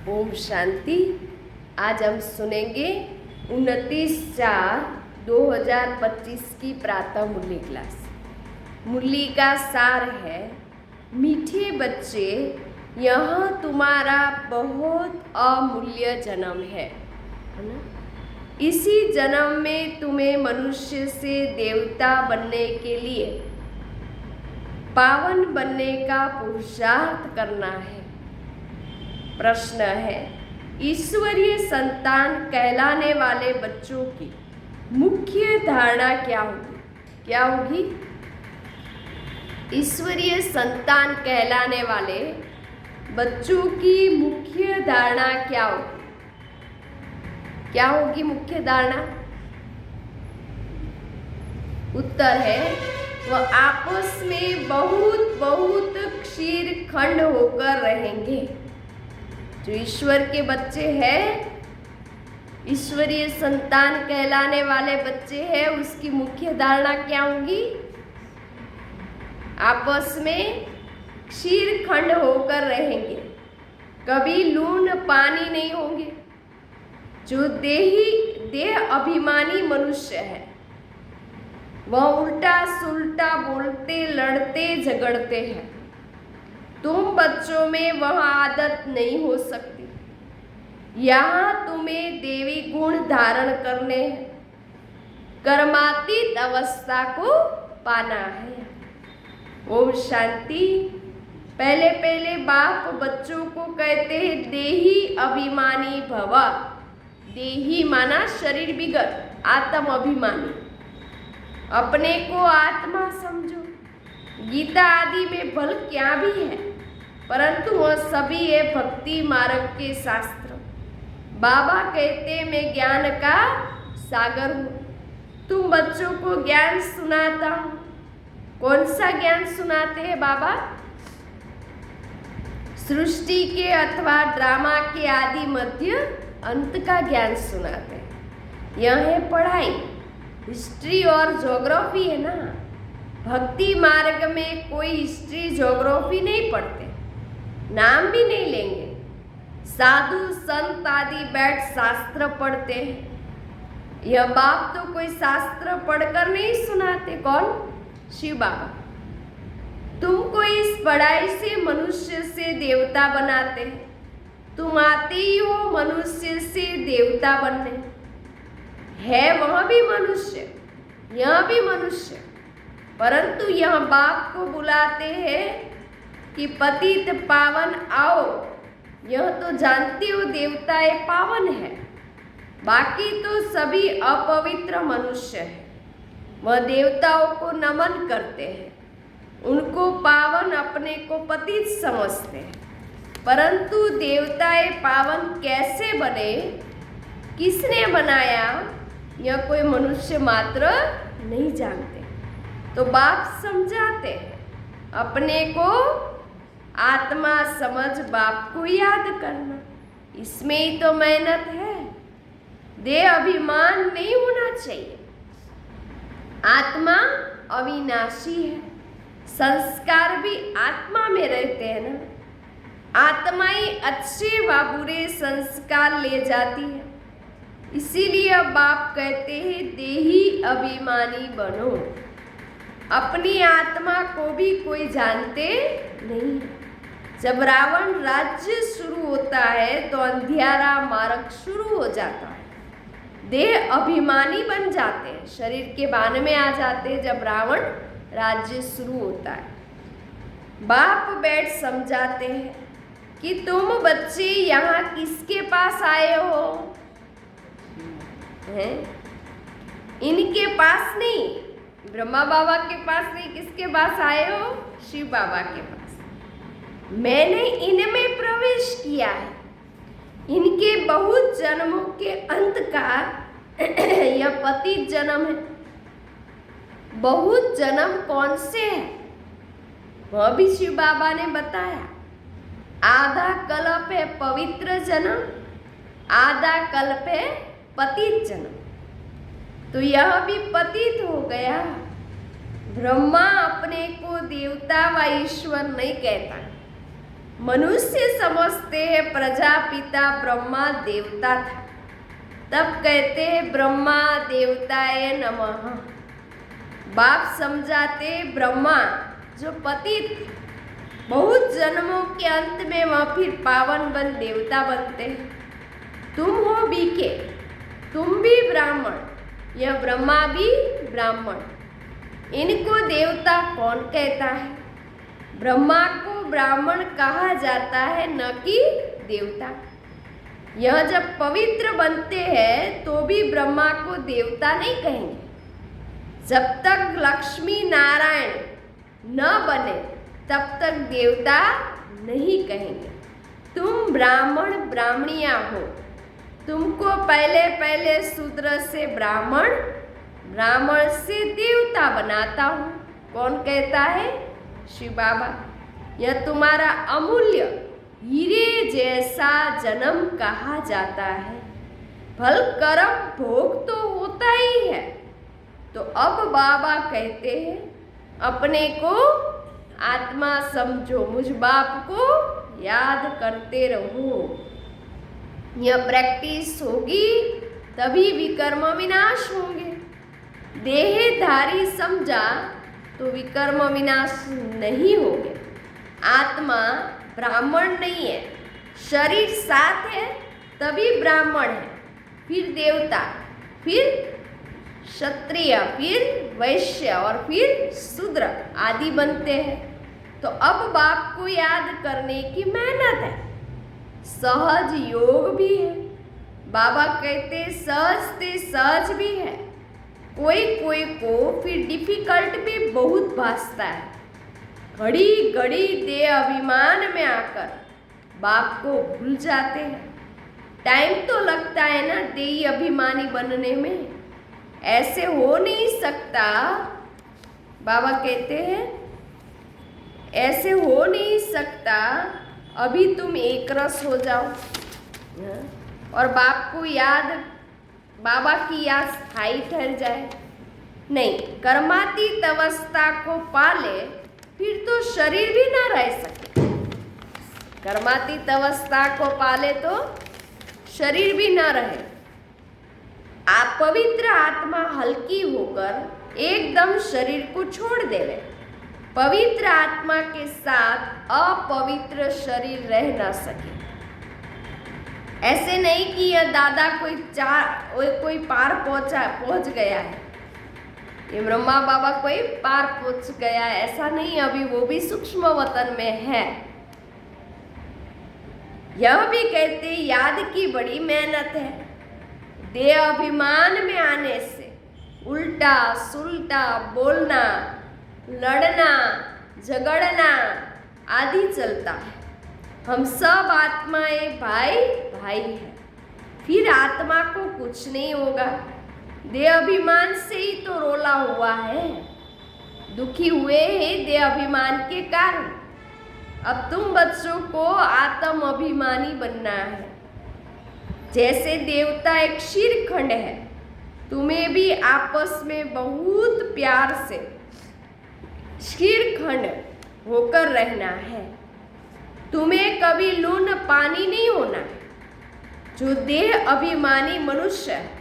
ओम शांति। आज हम सुनेंगे 29/4/2025 की प्रातः मुरली क्लास। मुरली का सार है, मीठे बच्चे, यह तुम्हारा बहुत अमूल्य जन्म है ना। इसी जन्म में तुम्हें मनुष्य से देवता बनने के लिए पावन बनने का पुरुषार्थ करना है। प्रश्न है, ईश्वरीय संतान कहलाने वाले बच्चों की मुख्य धारणा क्या होगी? क्या होगी? ईश्वरीय संतान कहलाने वाले बच्चों की मुख्य धारणा क्या होगी? क्या होगी मुख्य धारणा? उत्तर है, वह आपस में बहुत क्षीर खंड होकर रहेंगे। जो ईश्वर के बच्चे हैं, ईश्वरीय संतान कहलाने वाले बच्चे हैं, उसकी मुख्य धारणा क्या होगी? आपस में क्षीर खंड होकर रहेंगे, कभी लून पानी नहीं होंगे। जो देह अभिमानी मनुष्य है, वह उल्टा सुल्टा बोलते, लड़ते झगड़ते हैं। तुम बच्चों में वह आदत नहीं हो सकती। यहाँ तुम्हें देवी गुण धारण करने हैं, कर्मातीत अवस्था को पाना है। ओम शांति। पहले बाप बच्चों को कहते हैं, देही अभिमानी भव। देही माना शरीर विगत, आत्म अभिमानी। अपने को आत्मा समझो। गीता आदि में भल क्या भी है, परंतु वह सभी है भक्ति मार्ग के शास्त्र। बाबा कहते, मैं ज्ञान का सागर हूँ। तुम बच्चों को ज्ञान सुनाता हूँ। कौन सा ज्ञान सुनाते हैं बाबा? सृष्टि के अथवा ड्रामा के आदि मध्य अंत का ज्ञान सुनाते हैं। यह है पढ़ाई, हिस्ट्री और ज्योग्राफी है ना। भक्ति मार्ग में कोई हिस्ट्री ज्योग्राफी नहीं पढ़ते, नाम भी नहीं लेंगे। साधु संत आदि बैठ शास्त्र पढ़ते हैं। यह बाप तो कोई शास्त्र पढ़कर नहीं सुनाते। कौन? शिव बाबा। तुमको इस पढ़ाई से मनुष्य से देवता बनाते हैं। तुम आते ही हो मनुष्य से देवता बनने। है वह भी मनुष्य, यह भी मनुष्य, परंतु यह बाप को बुलाते हैं कि पतित पावन आओ। यह तो जानते हो देवताएं पावन है, बाकी तो सभी अपवित्र मनुष्य है। वह देवताओं को नमन करते हैं, उनको पावन, अपने को पतित समझते हैं। परंतु देवताएं पावन कैसे बने, किसने बनाया, यह कोई मनुष्य मात्र नहीं जानते। तो बाप समझाते हैं, अपने को आत्मा समझ बाप को याद करना। इसमें ही तो मेहनत है। देह अभिमान नहीं होना चाहिए। आत्मा अविनाशी है, संस्कार भी आत्मा में रहते हैं ना। आत्मा ही अच्छे व बुरे संस्कार ले जाती है। इसीलिए बाप कहते हैं, देही अभिमानी बनो। अपनी आत्मा को भी कोई जानते नहीं। जब रावण राज्य शुरू होता है तो अंधियारा मार्ग शुरू हो जाता है। देह अभिमानी बन जाते हैं, शरीर के बान में आ जाते हैं जब रावण राज्य शुरू होता है। बाप बैठ समझाते हैं कि तुम बच्चे यहाँ किसके पास आए हो? हैं? इनके पास नहीं, ब्रह्मा बाबा के पास नहीं, किसके पास आए हो? शिव बाबा के पास। मैंने इनमें प्रवेश किया है। इनके बहुत जन्मों के अंत का यह पतित जन्म है। बहुत जन्म कौन से है, वह भी शिव बाबा ने बताया। आधा कल्प है पवित्र जन्म, आधा कल्प है पतित जन्म। तो यह भी पतित हो गया। ब्रह्मा अपने को देवता व ईश्वर नहीं कहता, मनुष्य समझते हैं प्रजापिता ब्रह्मा देवता था, तब कहते हैं ब्रह्मा देवताए नमः। बाप समझाते ब्रह्मा जो पतित थे, बहुत जन्मों के अंत में वह फिर पावन बन देवता बनते हैं। तुम हो बीके, तुम भी ब्राह्मण, यह ब्रह्मा भी ब्राह्मण। इनको देवता कौन कहता है? ब्रह्मा को ब्राह्मण कहा जाता है, न कि देवता। यह जब पवित्र बनते हैं तो भी ब्रह्मा को देवता नहीं कहेंगे। जब तक लक्ष्मी नारायण न बने तब तक देवता नहीं कहेंगे। तुम ब्राह्मण ब्राह्मणियाँ हो, तुमको पहले पहले शूद्र से ब्राह्मण, ब्राह्मण से देवता बनाता हूँ। कौन कहता है? शिव बाबा। यह तुम्हारा अमूल्य हीरे जैसा जन्म कहा जाता है। फल कर्म भोग तो होता ही है। तो अब बाबा कहते हैं अपने को आत्मा समझो, मुझ बाप को याद करते रहो। यह प्रैक्टिस होगी तभी विकर्म विनाश होंगे। देहधारी समझा तो विकर्म विनाश नहीं होंगे। आत्मा ब्राह्मण नहीं है, शरीर साथ है तभी ब्राह्मण है, फिर देवता, फिर क्षत्रिय, फिर वैश्य और फिर शूद्र आदि बनते हैं। तो अब बाप को याद करने की मेहनत है। सहज योग भी है। बाबा कहते सहज ते सहज भी है। कोई कोई को फिर डिफिकल्ट भी बहुत भासता है। घड़ी घड़ी देह अभिमान में आकर बाप को भूल जाते हैं। टाइम तो लगता है ना देही अभिमानी बनने में, ऐसे हो नहीं सकता। बाबा कहते हैं ऐसे हो नहीं सकता, अभी तुम एक रस हो जाओ और बाप को याद, बाबा की याद स्थायी ठहर जाए। नहीं, कर्मातीत अवस्था को पाले फिर तो शरीर भी ना रह सके। कर्मातीत अवस्था को पाले तो शरीर भी ना रहे। आप पवित्र आत्मा हल्की होकर एकदम शरीर को छोड़ देवे। पवित्र आत्मा के साथ अपवित्र शरीर रह ना सके। ऐसे नहीं कि यह दादा कोई पार पहुंच गया है, ये ब्रह्मा बाबा कोई पार पहुंच गया है, ऐसा नहीं। अभी वो भी सूक्ष्म वतन में है। यह भी कहते याद की बड़ी मेहनत है। देह अभिमान में आने से उल्टा सुल्टा बोलना, लड़ना, झगड़ना आदि चलता है। हम सब आत्माएं भाई भाई हैं। फिर आत्मा को कुछ नहीं होगा। देह अभिमान से ही तो रोला हुआ है, दुखी हुए हैं देह अभिमान के कारण। अब तुम बच्चों को आत्म अभिमानी बनना है। जैसे देवता एक शीरखंड है, तुम्हें भी आपस में बहुत प्यार से शीरखंड होकर रहना है। तुम्हें कभी लून पानी नहीं होना है। जो देह अभिमानी मनुष्य है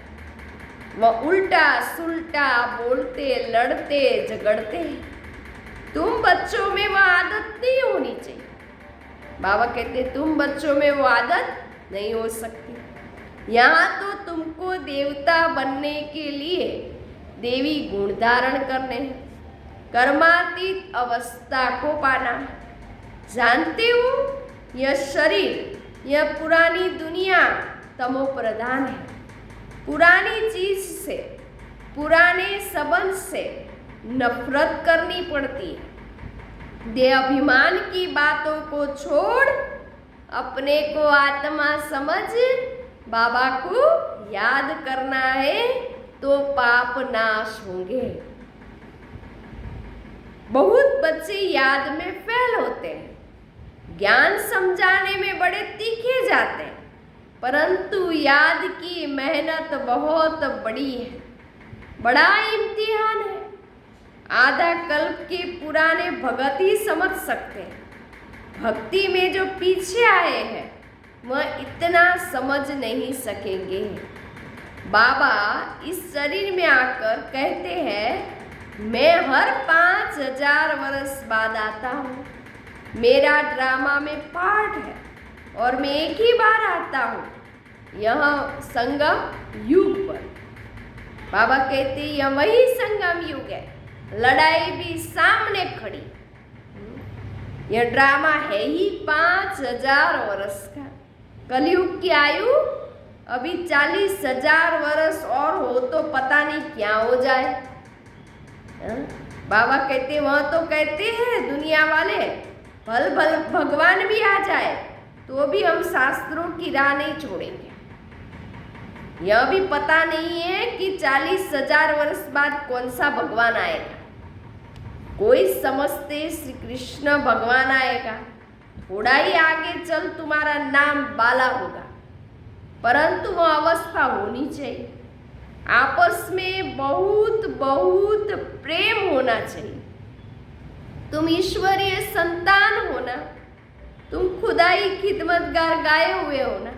वह उल्टा सुल्टा बोलते, लड़ते, झगड़ते हैं। तुम बच्चों में वह आदत नहीं होनी चाहिए। बाबा कहते तुम बच्चों में वो आदत नहीं हो सकती। यहाँ तो तुमको देवता बनने के लिए देवी गुण धारण करने हैं, कर्मातीत अवस्था को पाना है। जानते हो यह शरीर, यह पुरानी दुनिया तमो प्रधान है। पुरानी चीज से, पुराने संबंध से नफरत करनी पड़ती है। देह अभिमान की बातों को छोड़ अपने को आत्मा समझ बाबा को याद करना है तो पाप नाश होंगे। बहुत बच्चे याद में फेल होते हैं, ज्ञान समझाने में बड़े तीखे जाते हैं, परंतु याद की मेहनत बहुत बड़ी है, बड़ा इम्तिहान है। आधा कल्प के पुराने भगत ही समझ सकते हैं। भक्ति में जो पीछे आए हैं वह इतना समझ नहीं सकेंगे। बाबा इस शरीर में आकर कहते हैं मैं हर 5000 वर्ष बाद आता हूँ, मेरा ड्रामा में पार्ट है और मैं एक ही बार आता हूँ यह संगम युग पर। बाबा कहते हैं यह वही संगम युग है, लड़ाई भी सामने खड़ी। यह ड्रामा है ही 5000 वर्ष का। कलयुग की आयु अभी 40,000 वर्ष और हो तो पता नहीं क्या हो जाए। बाबा कहते वह तो कहते हैं दुनिया वाले भल भल भगवान भी आ जाए तो भी हम शास्त्रों की राह नहीं छोड़ेंगे। यह भी पता नहीं है कि 40,000 वर्ष बाद कौन सा भगवान आएगा। कोई समझते श्री कृष्ण भगवान आएगा, थोड़ा ही आगे चल तुम्हारा नाम बाला होगा, परंतु वह अवस्था होनी चाहिए। आपस में बहुत बहुत प्रेम होना चाहिए। तुम ईश्वरीय संतान हो ना, तुम खुदाई खिदमतगार गाए हुए हो ना।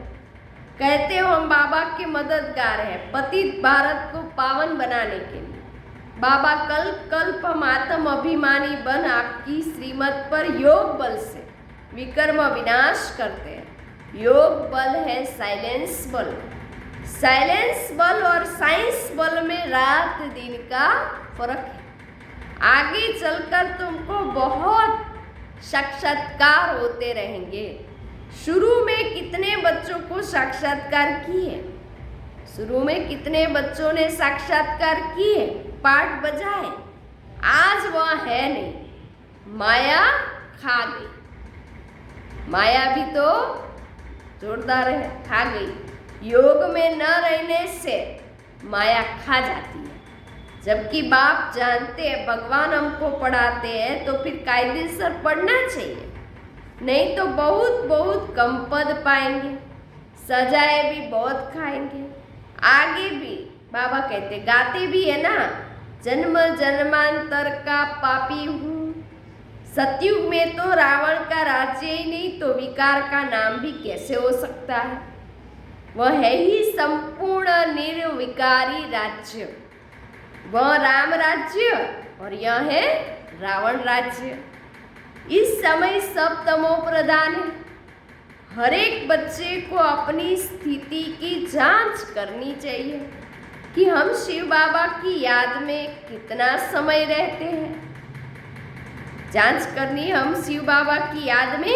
कहते हो हम बाबा के मददगार हैं पतित भारत को पावन बनाने के लिए। बाबा कल्प कल्प हम आत्म अभिमानी बन आपकी श्रीमत पर योग बल से विकर्म विनाश करते हैं। योग बल है साइलेंस बल। साइलेंस बल और साइंस बल में रात दिन का फर्क है। आगे चलकर तुमको बहुत साक्षात्कार होते रहेंगे। शुरू में कितने बच्चों को साक्षात्कार किए? शुरू में कितने बच्चों ने साक्षात्कार किए, पाठ बजाए? आज वह है नहीं, माया खा गई। माया भी तो जोरदार है, खा गई। योग में न रहने से माया खा जाती है। जबकि बाप जानते हैं भगवान हमको पढ़ाते हैं तो फिर कायदेसर पढ़ना चाहिए, नहीं तो बहुत बहुत कम पद पाएंगे, सजाए भी बहुत खाएंगे। आगे भी बाबा कहते गाते भी है ना, जन्म जन्मांतर का पापी हूँ। सतयुग में तो रावण का राज्य ही नहीं तो विकार का नाम भी कैसे हो सकता है? वह है ही संपूर्ण निर्विकारी राज्य। वह राम राज्य और यह है रावण राज्य। इस समय सब तमो प्रधान है। हर एक बच्चे को अपनी स्थिति की जांच करनी चाहिए कि हम शिव बाबा की याद में कितना समय रहते हैं। जांच करनी हम शिव बाबा की याद में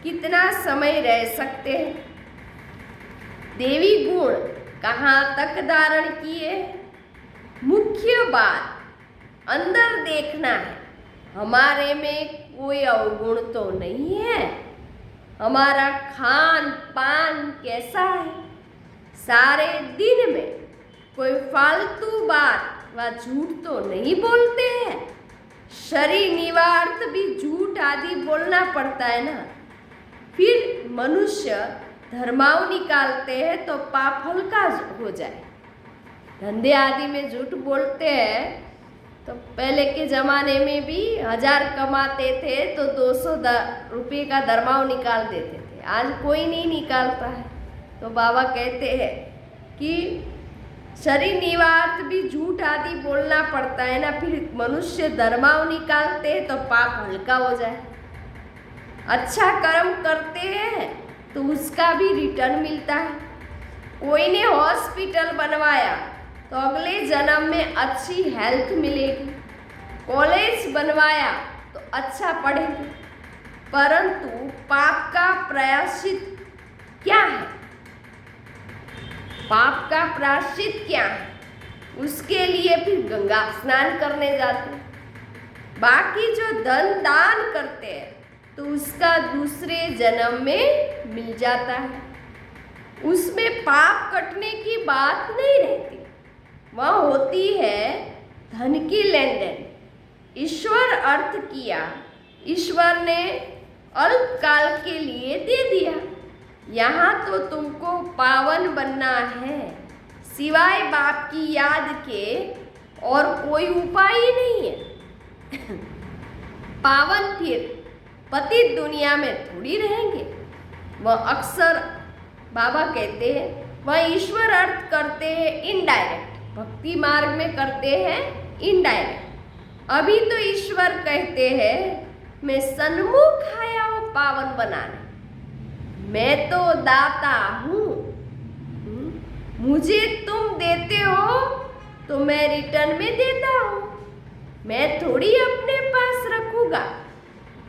कितना समय रह सकते हैं। देवी गुण कहाँ तक धारण किए? मुख्य बात अंदर देखना है। हमारे में कोई अवगुण तो नहीं है। हमारा खान पान कैसा है? सारे दिन में कोई फालतू बात व झूठ तो नहीं बोलते हैं। शरीर निवार्थ भी झूठ आदि बोलना पड़ता है ना। फिर मनुष्य धर्माव निकालते हैं तो पाप हल्का हो जाए। धंधे आदि में झूठ बोलते हैं तो पहले के ज़माने में भी 1000 कमाते थे तो 200 रुपये का धर्माव निकाल देते थे। आज कोई नहीं निकालता है। तो बाबा कहते हैं कि शरीर निवार्थ भी झूठ आदि बोलना पड़ता है ना। फिर मनुष्य धर्माव निकालते हैं तो पाप हल्का हो जाए। अच्छा कर्म करते हैं तो उसका भी रिटर्न मिलता है। कोई ने हॉस्पिटल बनवाया तो अगले जन्म में अच्छी हेल्थ मिलेगी। कॉलेज बनवाया तो अच्छा पढ़ेंगे। परंतु पाप का प्रायश्चित क्या है? पाप का प्रायश्चित क्या है? उसके लिए फिर गंगा स्नान करने जाते हैं। बाकी जो धन दान करते हैं तो उसका दूसरे जन्म में मिल जाता है। उसमें पाप कटने की बात नहीं रहती। वह होती है धन की लेन देन। ईश्वर अर्थ किया, ईश्वर ने अल्पकाल के लिए दे दिया। यहाँ तो तुमको पावन बनना है, सिवाय बाप की याद के और कोई उपाय ही नहीं है। पावन फिर पतित दुनिया में थोड़ी रहेंगे। वह अक्सर बाबा कहते हैं वह ईश्वर अर्थ करते हैं इनडायरेक्ट, भक्ति मार्ग में करते हैं इनडायरेक्ट। अभी तो ईश्वर कहते हैं मैं सन्मुख आया हूं पावन बनाने, मैं तो दाता हूं, मुझे तुम देते हो तो मैं रिटर्न में देता हूं, मैं थोड़ी अपने पास रखूंगा।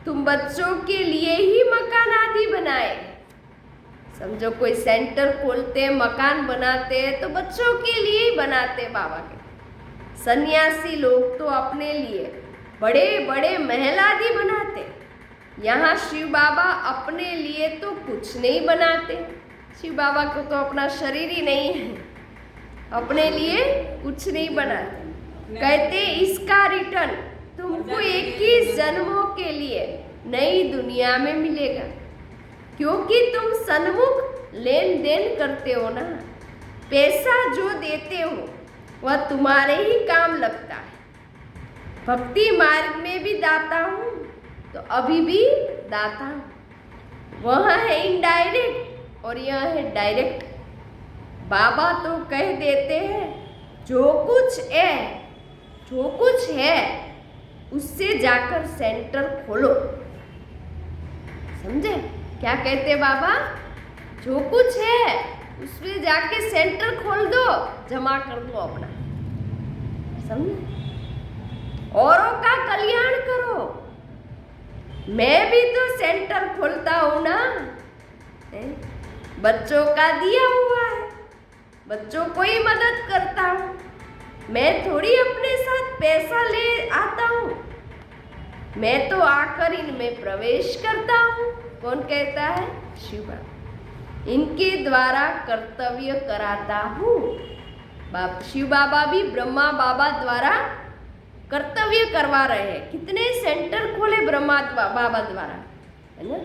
तुम बच्चों के लिए ही मकान आदि बनाए, समझो कोई सेंटर खोलते मकान बनाते हैं तो बच्चों के लिए ही बनाते बाबा के। सन्यासी लोग तो अपने लिए बड़े बड़े महल आदि बनाते, यहाँ शिव बाबा अपने लिए तो कुछ नहीं बनाते। शिव बाबा को तो अपना शरीर ही नहीं है, अपने लिए कुछ नहीं बनाते। कहते इसका रिटर्न तुमको 21 जन्मों के लिए नई दुनिया में मिलेगा, क्योंकि तुम सन्मुख लेन देन करते हो ना। पैसा जो देते हो वह तुम्हारे ही काम लगता है। भक्ति मार्ग में भी दाता हूँ तो अभी भी दाता हूँ। वह है इनडायरेक्ट और यह है डायरेक्ट। बाबा तो कह देते हैं जो कुछ है उससे जाकर सेंटर खोलो। समझे क्या कहते बाबा? जो कुछ है उसमें जाके सेंटर खोल दो, जमा कर दो अपना। समझे? औरों का कल्याण करो। मैं भी तो सेंटर खोलता हूं ना, बच्चों का दिया हुआ है, बच्चों को ही मदद करता हूं। मैं थोड़ी अपने साथ पैसा ले आता हूं, मैं तो आकर इनमें प्रवेश करता हूं। कौन कहता है? शिव बाबा। इनके द्वारा कर्तव्य कराता हूं। शिव बाबा भी ब्रह्मा बाबा द्वारा कर्तव्य करवा रहे हैं। कितने सेंटर खोले ब्रह्मा बाबा द्वारा, है ना?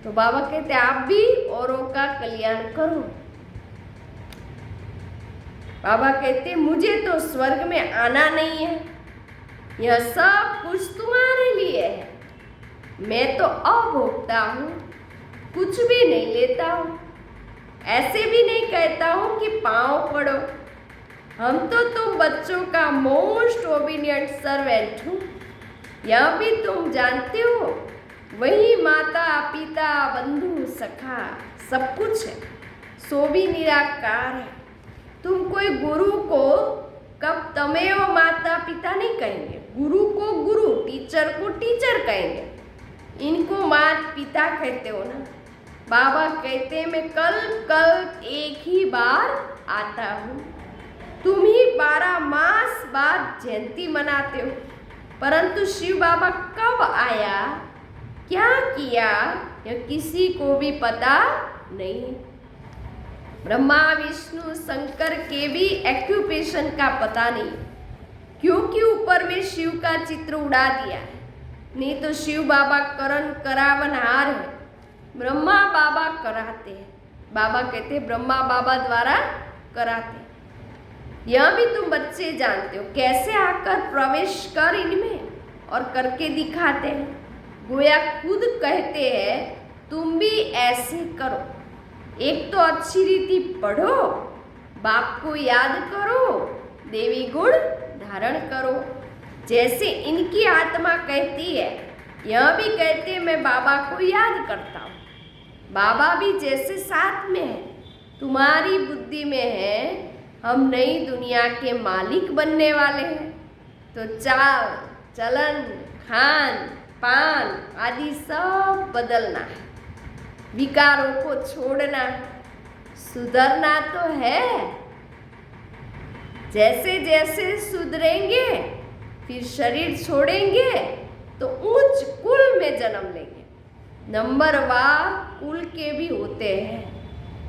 तो बाबा कहते आप भी औरों का कल्याण करो। बाबा कहते मुझे तो स्वर्ग में आना नहीं है, यह सब कुछ तुम्हारे लिए है। मैं तो अभोक्ता हूँ, कुछ भी नहीं लेता हूँ। ऐसे भी नहीं कहता हूँ कि पाँव पड़ो। हम तो तुम बच्चों का मोस्ट ओबीडियंट सर्वेंट हूँ, यह भी तुम जानते हो। वही माता पिता बंधु सखा सब कुछ है, सो भी निराकार है। तुम कोई गुरु को कब तमेव माता पिता नहीं कहेंगे, गुरु को गुरु, टीचर को टीचर कहेंगे। इनको माता पिता कहते हो ना। बाबा कहते मैं कल एक ही बार आता हूँ। तुम ही 12 मास बाद जयंती मनाते हो, परंतु शिव बाबा कब आया, क्या किया, यह किसी को भी पता नहीं। ब्रह्मा विष्णु शंकर के भी एक्यूपेशन का पता नहीं, क्योंकि ऊपर में शिव का चित्र उड़ा दिया है। नहीं तो शिव बाबा करण करावनहार है, ब्रह्मा बाबा कराते हैं। बाबा कहते हैं ब्रह्मा बाबा द्वारा कराते हैं। यह भी तुम बच्चे जानते हो, कैसे आकर प्रवेश कर इनमें और करके दिखाते हैं। गोया खुद कहते हैं तुम भी ऐसे करो। एक तो अच्छी रीति पढ़ो, बाप को याद करो, देवी गुण धारण करो। जैसे इनकी आत्मा कहती है, यह भी कहते हैं मैं बाबा को याद करता हूँ। बाबा भी जैसे साथ में है, तुम्हारी बुद्धि में है हम नई दुनिया के मालिक बनने वाले हैं। तो चाल चलन खान पान आदि सब बदलना है, विकारों को छोड़ना, सुधरना तो है। जैसे जैसे सुधरेंगे फिर शरीर छोड़ेंगे तो उच्च कुल में जन्म लेंगे। नंबरवार कुल के भी होते हैं,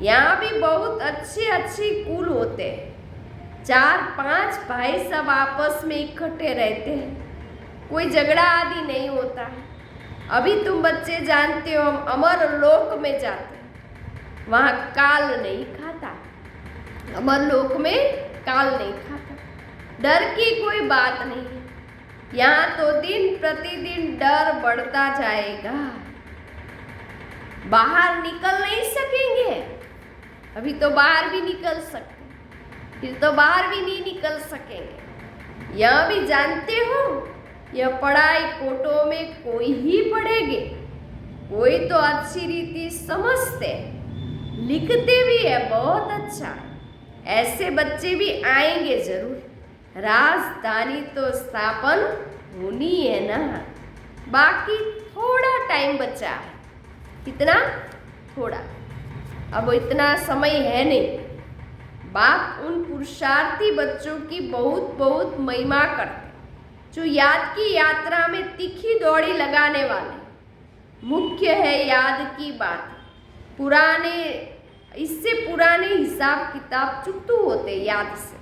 यहाँ भी बहुत अच्छी कुल होते हैं। 4-5 भाई सब आपस में इकट्ठे रहते हैं, कोई झगड़ा आदि नहीं होता है। अभी तुम बच्चे जानते हो हम अमर लोक में जाते हैं, वहाँ काल नहीं खाता। अमर लोक में काल नहीं खाता, डर की कोई बात नहीं है। यहाँ तो दिन प्रतिदिन डर बढ़ता जाएगा, बाहर निकल नहीं सकेंगे। अभी तो बाहर भी निकल सकते, फिर तो बाहर भी नहीं निकल सकेंगे। यह भी जानते हो, यह पढ़ाई कोटों में कोई ही पढ़ेगे, कोई तो अच्छी रीति समझते, लिखते भी है बहुत अच्छा, ऐसे बच्चे भी आएंगे जरूर। राजधानी तो स्थापन होनी है ना, बाकी थोड़ा टाइम बचा है। कितना? थोड़ा, अब इतना समय है नहीं। बाप उन पुरुषार्थी बच्चों की बहुत बहुत महिमा करते, जो याद की यात्रा में तीखी दौड़ी लगाने वाले। मुख्य है याद की बात, इससे पुराने हिसाब किताब चुकतू होते याद से।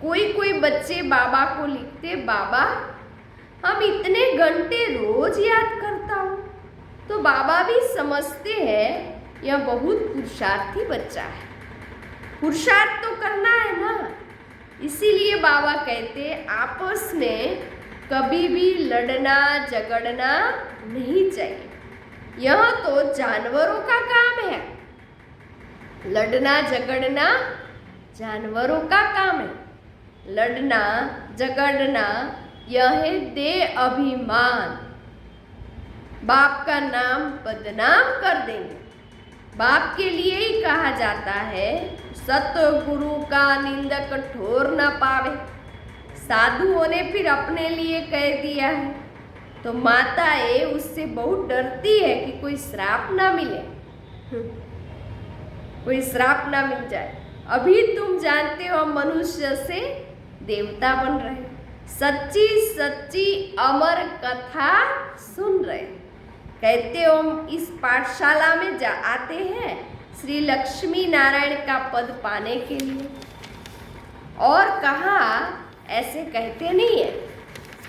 कोई बच्चे बाबा को लिखते, बाबा हम इतने घंटे रोज याद करता हूँ। तो बाबा भी समझते हैं यह बहुत पुरुषार्थी बच्चा है, पुरुषार्थ तो करना है ना। इसीलिए बाबा कहते आपस में कभी भी लड़ना झगड़ना नहीं चाहिए। यह तो जानवरों का काम है, लड़ना झगड़ना जानवरों का काम है। लड़ना झगड़ना यह है देह अभिमान, बाप का नाम बदनाम कर देंगे। बाप के लिए ही कहा जाता है सतगुरु का निंदक ठोर न पावे। साधुओं ने फिर अपने लिए कह दिया है, तो माताएं उससे बहुत डरती है कि कोई श्राप ना मिले, कोई श्राप ना मिल जाए। अभी तुम जानते हो मनुष्य से देवता बन रहे, सच्ची सच्ची अमर कथा सुन रहे। कहते हो हम इस पाठशाला में आते हैं श्री लक्ष्मी नारायण का पद पाने के लिए, और कहा ऐसे कहते नहीं है,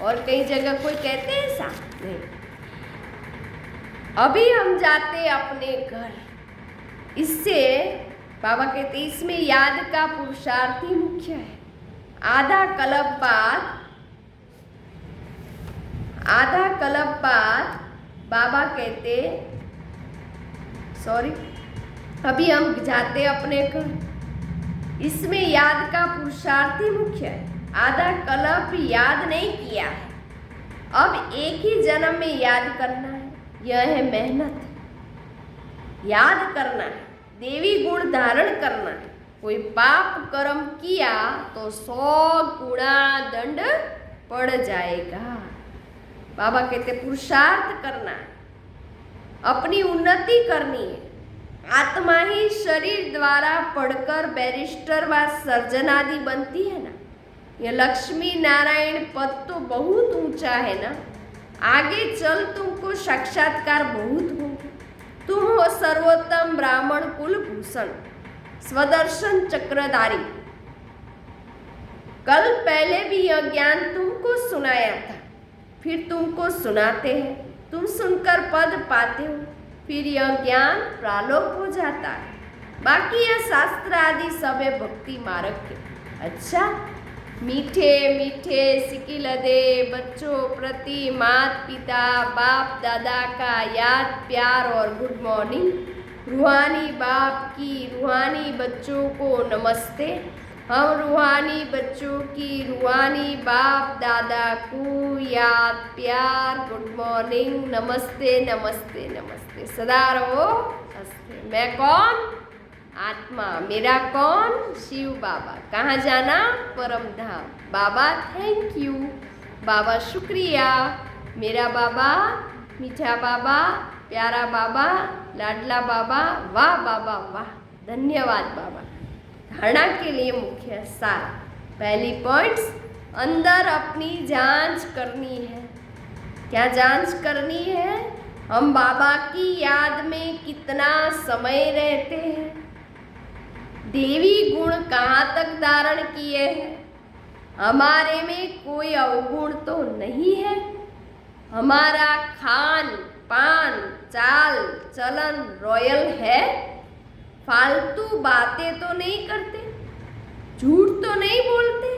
और कई जगह कोई कहते हैं ऐसा नहीं। अभी हम जाते अपने घर, इससे बाबा कहते इसमें याद का पुरुषार्थ ही मुख्य है। आधा कल्प बाद बाबा कहते अभी हम जाते अपने घर, इसमें याद का पुरुषार्थ ही मुख्य है। आधा कल्प याद नहीं किया है, अब एक ही जन्म में याद करना है। यह है मेहनत, याद करना है, देवी गुण धारण करना है। कोई पाप कर्म किया तो 100 गुणा दंड पड़ जाएगा। बाबा कहते पुरुषार्थ करना है, अपनी उन्नति करनी है। आत्मा ही शरीर द्वारा पढ़कर बैरिस्टर व सर्जन आदि बनती है ना। यह लक्ष्मी नारायण पद तो बहुत ऊंचा है ना, आगे चल तुमको साक्षात्कार बहुत होंगे। तुम हो सर्वोत्तम ब्राह्मण कुल भूषण, स्वदर्शन चक्रधारी। कल पहले भी यह ज्ञान तुमको सुनाया था, फिर तुमको सुनाते हैं। तुम सुनकर पद पाते हो, फिर यह ज्ञान प्रालोप हो जाता है। बाकी यह शास्त्र आदि सब है भक्ति मार्ग के। अच्छा, मीठे मीठे सिकिलदे बच्चों प्रति माता पिता बाप दादा का याद प्यार और गुड मॉर्निंग। रूहानी बाप की रूहानी बच्चों को नमस्ते। हम रूहानी बच्चों की रूहानी बाप दादा को याद प्यार गुड मॉर्निंग नमस्ते नमस्ते नमस्ते। सदा रहो हंसते। मैं कौन? आत्मा। मेरा कौन? शिव बाबा। कहाँ जाना? परम धाम। बाबा थैंक यू, बाबा शुक्रिया, मेरा बाबा, मीठा बाबा, प्यारा बाबा, लाडला बाबा, वाह बाबा वाह, धन्यवाद बाबा। धारणा के लिए मुख्य सार, पहली पॉइंट्स, अंदर अपनी जांच करनी है। क्या जांच करनी है? हम बाबा की याद में कितना समय रहते हैं, देवी गुण कहाँ तक धारण किए हैं, हमारे में कोई अवगुण तो नहीं है, हमारा खान पान चाल चलन रॉयल है, फालतू बातें तो नहीं करते, झूठ तो नहीं बोलते,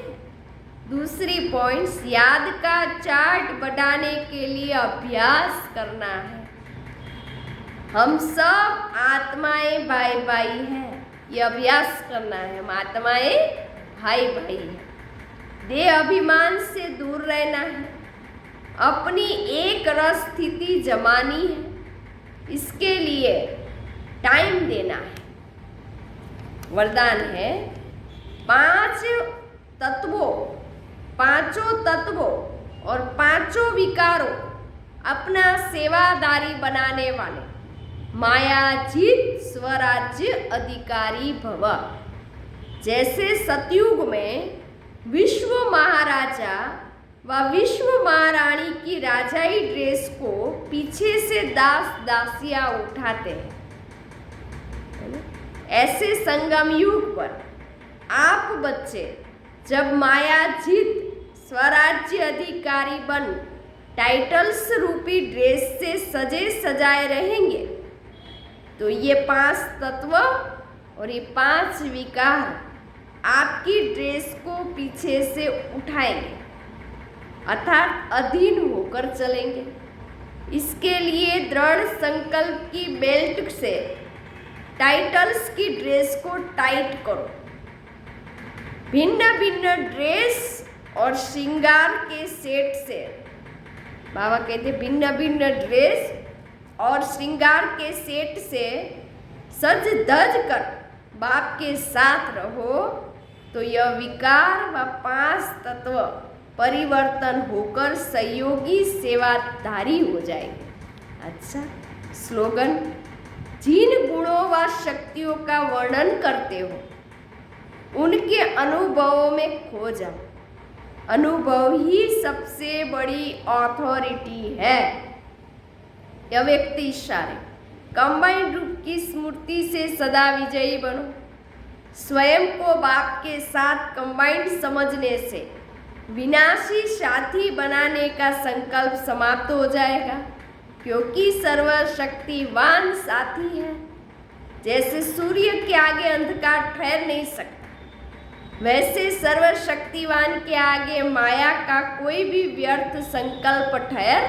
दूसरी पॉइंट्स, याद का चार्ट बढ़ाने के लिए अभ्यास करना है। हम सब आत्माएं भाई भाई हैं, ये अभ्यास करना है। हम आत्माएं भाई भाई हैं। देह अभिमान से दूर रहना है, अपनी एक रस स्थिति जमानी है, इसके लिए टाइम देना है। वरदान है, पांचों तत्वों और पांचों विकारों अपना सेवादारी बनाने वाले मायाजीत स्वराज्य अधिकारी भव। जैसे सतयुग में विश्व महाराजा व विश्व महारानी की राजाई ड्रेस को पीछे से दास दासियां उठाते हैं, ऐसे संगम युग पर आप बच्चे जब मायाजीत स्वराज्य अधिकारी बन टाइटल्स रूपी ड्रेस से सजे सजाए रहेंगे, तो ये 5 तत्व और ये 5 विकार आपकी ड्रेस को पीछे से उठाएंगे, अर्थात अधीन होकर चलेंगे। इसके लिए दृढ़ संकल्प की बेल्ट से टाइटल्स की ड्रेस को टाइट करो। भिन्न भिन्न ड्रेस और श्रृंगार के सेट से, बाबा कहते भिन्न भिन्न ड्रेस और श्रृंगार के सेट से सज धज कर बाप के साथ रहो, तो यह विकार व 5 तत्व परिवर्तन होकर सहयोगी सेवाधारी हो जाएंगे। अच्छा, स्लोगन, जिन गुणों व शक्तियों का वर्णन करते हो उनके अनुभवों में खो जाओ। अनुभव ही सबसे बड़ी अथॉरिटी है। यह व्यक्ति इशारे कंबाइंड रूप की स्मृति से सदा विजयी बनो। स्वयं को बाप के साथ कंबाइंड समझने से विनाशी साथी बनाने का संकल्प समाप्त हो जाएगा, क्योंकि सर्वशक्तिवान साथी है। जैसे सूर्य के आगे अंधकार ठहर नहीं सकता, वैसे सर्वशक्तिवान के आगे माया का कोई भी व्यर्थ संकल्प ठहर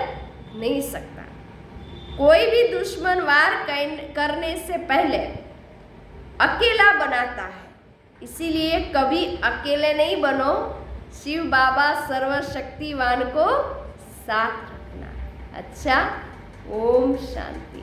नहीं सकता। कोई भी दुश्मन वार करने से पहले अकेला बनाता है, इसीलिए कभी अकेले नहीं बनो। शिव बाबा सर्वशक्तिवान को साथ रखना। अच्छा, ओम शांति।